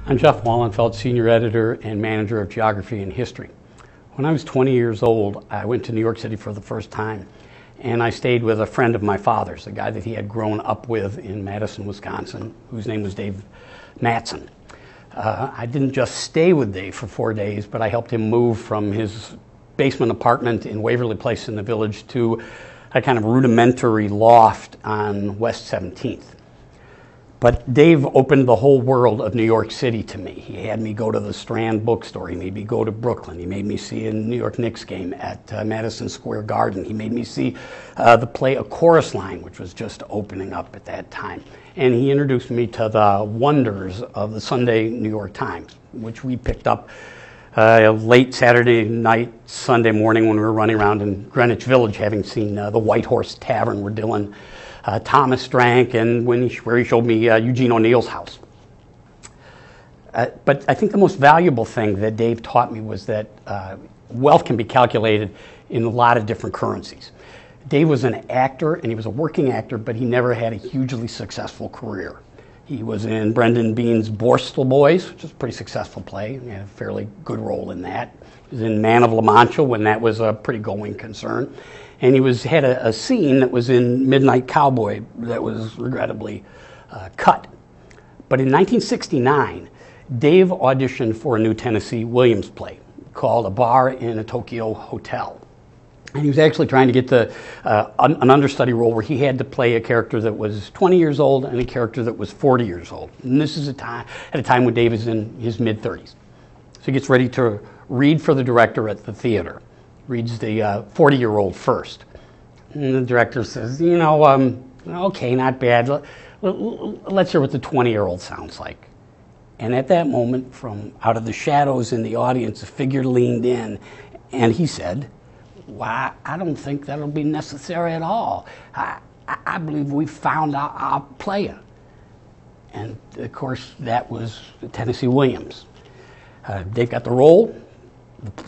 I'm Jeff Wallenfeldt, Senior Editor and Manager of Geography and History. When I was 20 years old, I went to New York City for the first time, and I stayed with a friend of my father's, a guy that he had grown up with in Madison, Wisconsin, whose name was Dave Matson. I didn't just stay with Dave for 4 days, but I helped him move from his basement apartment in Waverly Place in the Village to a kind of rudimentary loft on West 17th. But Dave opened the whole world of New York City to me. He had me go to the Strand bookstore. He made me go to Brooklyn. He made me see a New York Knicks game at Madison Square Garden. He made me see the play A Chorus Line, which was just opening up at that time. And he introduced me to the wonders of the Sunday New York Times, which we picked up late Saturday night, Sunday morning when we were running around in Greenwich Village, having seen the White Horse Tavern where Dylan Thomas drank, and where he showed me Eugene O'Neill's house. But I think the most valuable thing that Dave taught me was that wealth can be calculated in a lot of different currencies. Dave was an actor, and he was a working actor, but he never had a hugely successful career. He was in Brendan Behan's Borstal Boys, which is a pretty successful play. He had a fairly good role in that. He was in Man of La Mancha when that was a pretty going concern. And he had a scene that was in Midnight Cowboy that was regrettably cut. But in 1969, Dave auditioned for a new Tennessee Williams play called A Bar in a Tokyo Hotel. And he was actually trying to get an understudy role where he had to play a character that was 20 years old and a character that was 40 years old. And this is at a time when Dave is in his mid-30s. So he gets ready to read for the director at the theater. Reads the 40-year-old first. And the director says, okay, not bad. Let's hear what the 20-year-old sounds like. And at that moment, from out of the shadows in the audience, a figure leaned in, and he said, "Why, I don't think that'll be necessary at all. I believe we found our player." And, of course, that was Tennessee Williams. Dave got the role.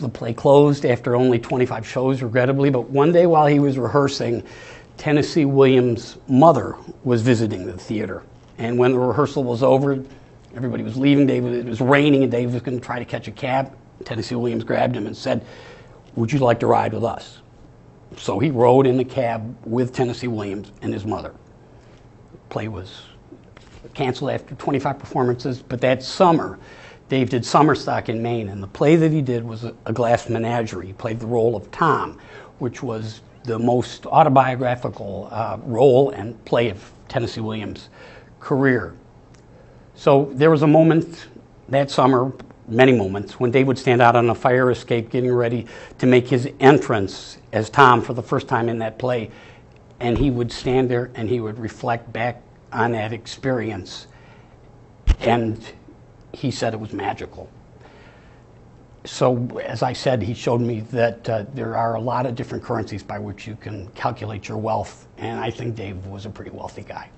The play closed after only 25 shows, regrettably, but one day while he was rehearsing, Tennessee Williams' mother was visiting the theater. And when the rehearsal was over, everybody was leaving. It was raining, and Dave was going to try to catch a cab. Tennessee Williams grabbed him and said, "Would you like to ride with us?" So he rode in the cab with Tennessee Williams and his mother. The play was canceled after 25 performances, but that summer, Dave did summer stock in Maine, and the play that he did was A Glass Menagerie. He played the role of Tom, which was the most autobiographical role and play of Tennessee Williams' career. So there was a moment that summer, many moments, when Dave would stand out on a fire escape getting ready to make his entrance as Tom for the first time in that play, and he would stand there and he would reflect back on that experience, and he said it was magical. So, as I said, he showed me that there are a lot of different currencies by which you can calculate your wealth, and I think Dave was a pretty wealthy guy.